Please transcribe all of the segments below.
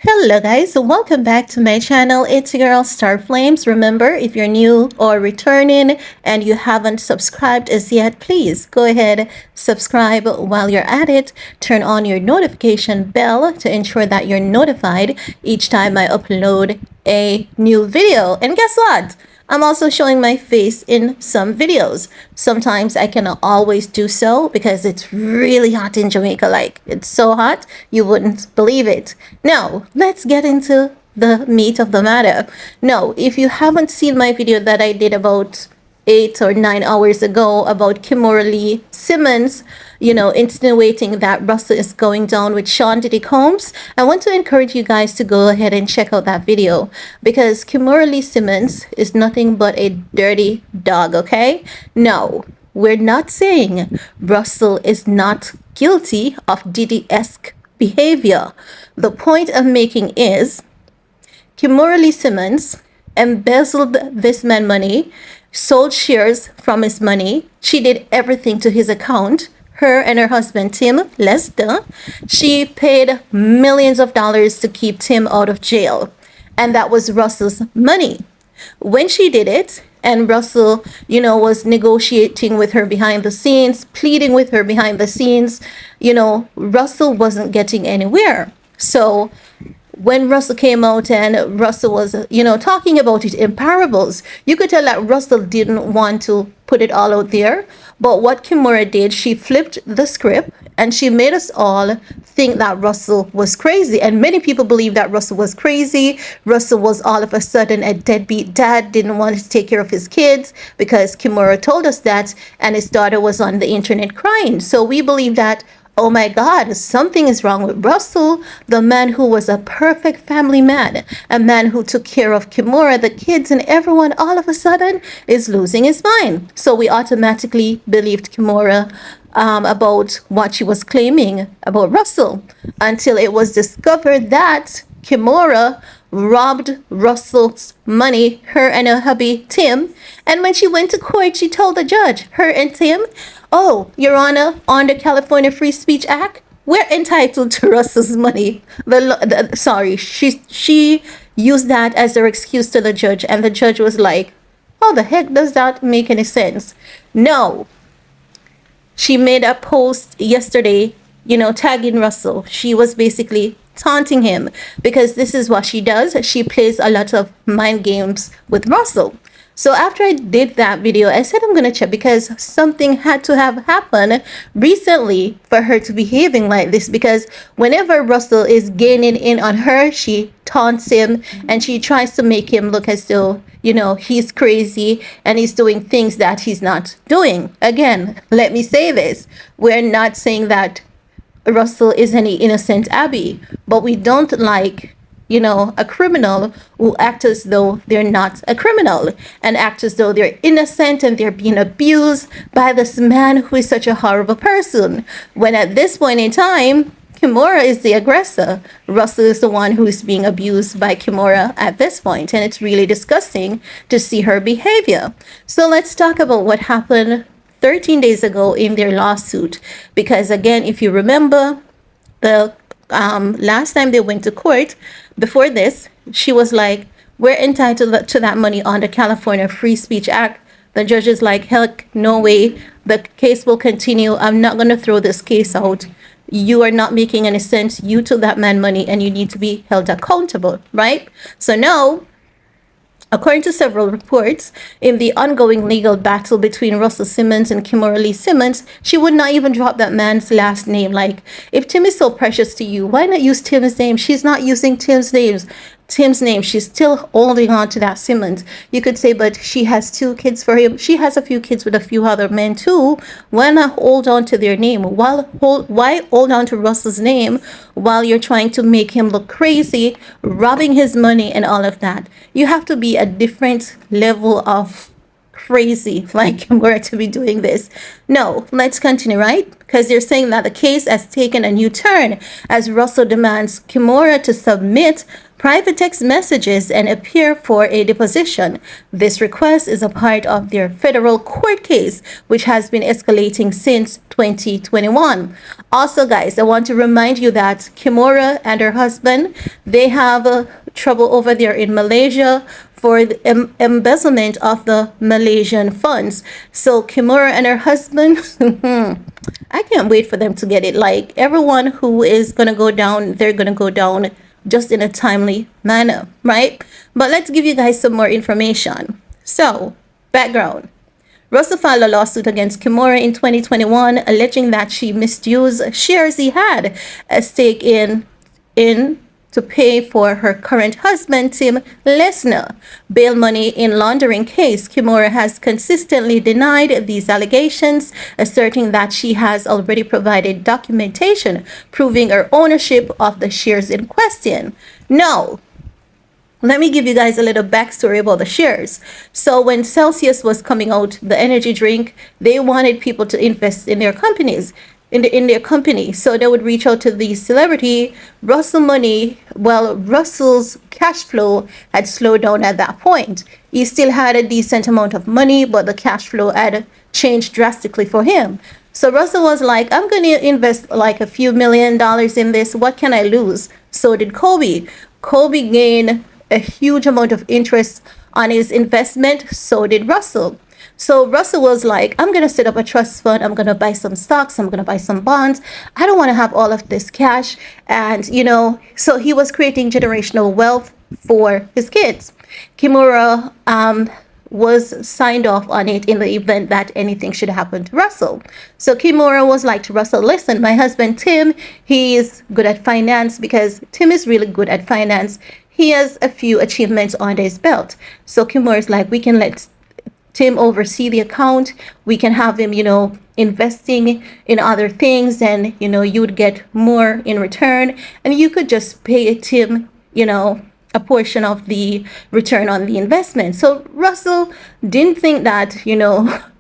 Hello guys, welcome back to my channel. It's your girl Star Flames. Remember, if you're new or returning and you haven't subscribed as yet, please go ahead, subscribe. While you're at it, turn on your notification bell to ensure that you're notified each time I upload a new video. And guess what? I'm also showing my face in some videos. Sometimes I cannot always do so because it's really hot in Jamaica. Like, it's so hot, you wouldn't believe it. Now, let's get into the meat of the matter. Now, if you haven't seen my video that I did about 8 or 9 hours ago about Kimora Simmons, insinuating that Russell is going down with Diddy Combs, I want to encourage you guys to go ahead and check out that video because Kimora Simmons is nothing but a dirty dog, okay? No, we're not saying Russell is not guilty of Diddy-esque behavior. The point I'm making is Kimora Simmons embezzled this man money, sold shares from his money. She did everything to his account. Her and her husband, Tim Lester, she paid millions of dollars to keep Tim out of jail. And that was Russell's money. When she did it, and Russell, was negotiating with her behind the scenes, pleading with her behind the scenes, Russell wasn't getting anywhere. So when Russell came out and Russell was, talking about it in parables, you could tell that Russell didn't want to put it all out there. But what Kimora did, she flipped the script and she made us all think that Russell was crazy. And many people believe that Russell was crazy. Russell was all of a sudden a deadbeat dad, didn't want to take care of his kids because Kimora told us that, and his daughter was on the internet crying. So we believe that, oh my God, something is wrong with Russell, the man who was a perfect family man, a man who took care of Kimora, the kids, and everyone, all of a sudden is losing his mind. So we automatically believed Kimora about what she was claiming about Russell until it was discovered that Kimora robbed Russell's money, her and her hubby Tim. And when she went to court, she told the judge, her and Tim, oh, Your Honor, on the California Free Speech Act, we're entitled to Russell's money. She used that as her excuse to the judge, and the judge was like, how the heck does that make any sense? No. She made a post yesterday, tagging Russell. She was basically taunting him because this is what she does. She plays a lot of mind games with Russell. So after I did that video, I said I'm going to check because something had to have happened recently for her to behaving like this, because whenever Russell is gaining in on her, she taunts him and she tries to make him look as though, he's crazy and he's doing things that he's not doing. Again, let me say this. We're not saying that Russell is any innocent Abby, but we don't like a criminal who act as though they're not a criminal and act as though they're innocent and they're being abused by this man who is such a horrible person. When at this point in time, Kimora is the aggressor. Russell is the one who is being abused by Kimora at this point, and it's really disgusting to see her behavior. So let's talk about what happened 13 days ago in their lawsuit, because again, if you remember, the last time they went to court, before this, she was like, we're entitled to that money on the California Free Speech Act. The judge is like, heck, no way. The case will continue. I'm not going to throw this case out. You are not making any sense. You took that man money and you need to be held accountable, right? So now, according to several reports, in the ongoing legal battle between Russell Simmons and Kimora Simmons, she would not even drop that man's last name. Like, if Tim is so precious to you, why not use Tim's name? She's not using Tim's name. She's still holding on to that Simmons. You could say, but she has 2 kids for him. She has a few kids with a few other men too. Why not hold on to their name? Why hold on to Russell's name while you're trying to make him look crazy, robbing his money and all of that? You have to be a different level of crazy like Kimora to be doing this. No, let's continue, right? Because they're saying that the case has taken a new turn as Russell demands Kimora to submit private text messages and appear for a deposition. This request is a part of their federal court case, which has been escalating since 2021. Also, guys, I want to remind you that Kimora and her husband, they have trouble over there in Malaysia for the embezzlement of the Malaysian funds. So Kimora and her husband, I can't wait for them to get it. Like, everyone who is going to go down, they're going to go down just in a timely manner, right? But let's give you guys some more information. So, background. Russell filed a lawsuit against Kimora in 2021, alleging that she misused shares he had a stake in to pay for her current husband, Tim Lesnar, bail money in laundering case. Kimora has consistently denied these allegations, asserting that she has already provided documentation proving her ownership of the shares in question. No. Let me give you guys a little backstory about the shares. So when Celsius was coming out, the energy drink, they wanted people to invest in their companies. In their company. So they would reach out to the celebrity. Russell's cash flow had slowed down at that point. He still had a decent amount of money, but the cash flow had changed drastically for him. So Russell was like, I'm going to invest like a few $1 million in this. What can I lose? So did Kobe. Kobe gained a huge amount of interest on his investment. So did Russell. So Russell was like, I'm going to set up a trust fund. I'm going to buy some stocks. I'm going to buy some bonds. I don't want to have all of this cash. And, so he was creating generational wealth for his kids. Kimora was signed off on it in the event that anything should happen to Russell. So Kimora was like to Russell, listen, my husband Tim, he is good at finance, because Tim is really good at finance. He has a few achievements under his belt. So Kimora is like, we can let Tim oversee the account. We can have him, investing in other things, and, you would get more in return. And you could just pay Tim, a portion of the return on the investment. So Russell didn't think that,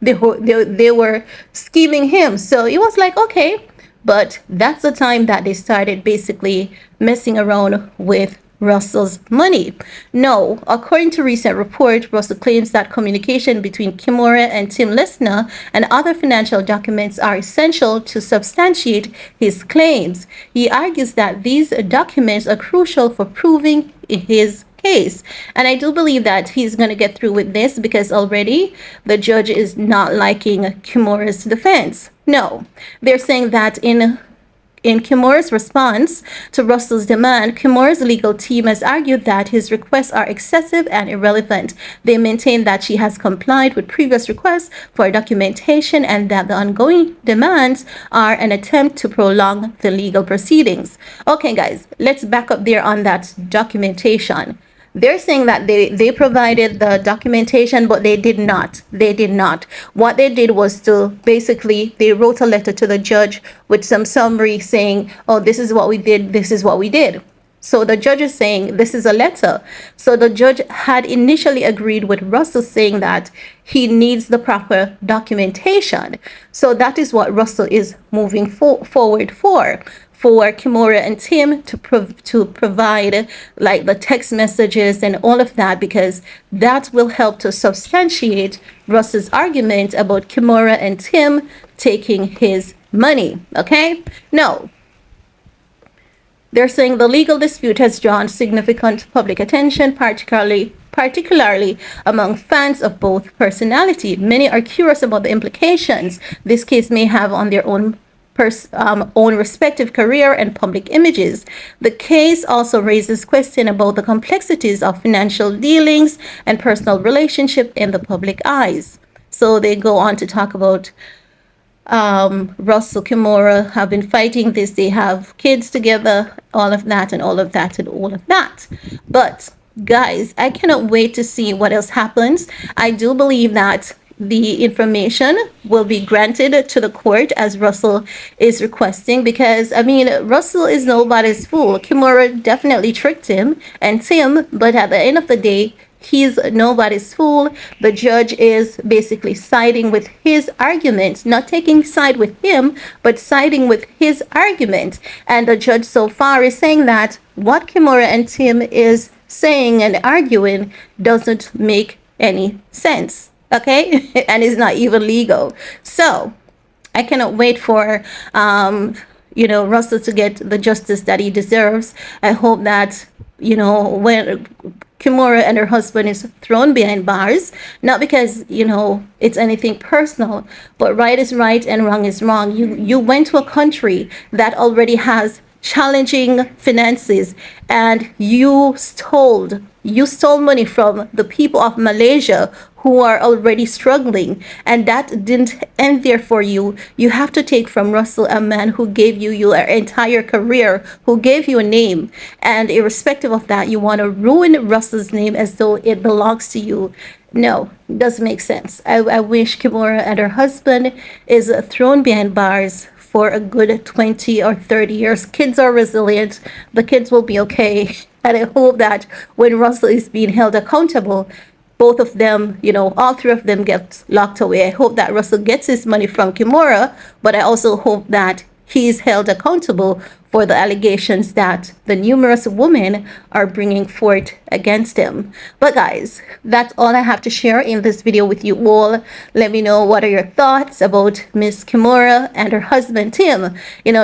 they were scheming him. So it was like, okay. But that's the time that they started basically messing around with Russell's money. No, according to recent report, Russell claims that communication between Kimora and Tim Lesnar and other financial documents are essential to substantiate his claims. He argues that these documents are crucial for proving his case. And I do believe that he's going to get through with this, because already the judge is not liking Kimora's defense. No, they're saying that in Kimora's response to Russell's demand, Kimora's legal team has argued that his requests are excessive and irrelevant. They maintain that she has complied with previous requests for documentation and that the ongoing demands are an attempt to prolong the legal proceedings. Okay, guys, let's back up there on that documentation. They're saying that they provided the documentation, but they did not. They did not. What they did was to basically, they wrote a letter to the judge with some summary saying, oh, this is what we did, this is what we did. So the judge is saying this is a letter. So the judge had initially agreed with Russell, saying that he needs the proper documentation. So that is what Russell is moving forward for Kimora and Tim to provide like the text messages and all of that, because that will help to substantiate Russell's argument about Kimora and Tim taking his money. Okay? No. They're saying the legal dispute has drawn significant public attention, particularly among fans of both personality. Many are curious about the implications this case may have on their own respective career and public images. The case also raises questions about the complexities of financial dealings and personal relationship in the public eyes. So they go on to talk about Russell, Kimora have been fighting this. They have kids together, all of that and all of that and all of that. But guys, I cannot wait to see what else happens. I do believe that the information will be granted to the court as Russell is requesting, because Russell is nobody's fool. Kimora definitely tricked him and Tim, but at the end of the day, he's nobody's fool. The judge is basically siding with his argument, not taking side with him, but siding with his argument. And the judge so far is saying that what Kimora and Tim is saying and arguing doesn't make any sense. Okay? And it's not even legal. So I cannot wait for Russell to get the justice that he deserves. I hope that when Kimora and her husband is thrown behind bars, not because it's anything personal, but right is right and wrong is wrong. You went to a country that already has challenging finances, and you stole money from the people of Malaysia who are already struggling, and that didn't end there for you. You have to take from Russell, a man who gave you your entire career, who gave you a name, and irrespective of that, you want to ruin Russell's name as though it belongs to you. No, it doesn't make sense. I wish Kimora and her husband is thrown behind bars for a good 20 or 30 years. Kids are resilient. The kids will be okay. And I hope that when Russell is being held accountable, both of them, all three of them get locked away. I hope that Russell gets his money from Kimora, but I also hope that he's held accountable for the allegations that the numerous women are bringing forth against him. But guys, that's all I have to share in this video with you all. Let me know what are your thoughts about Miss Kimora and her husband Tim,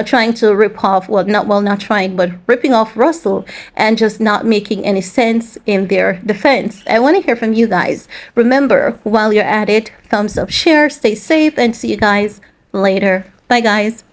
trying to rip off, not trying, but ripping off Russell and just not making any sense in their defense. I want to hear from you guys. Remember, while you're at it, thumbs up, share, stay safe, and see you guys later. Bye guys.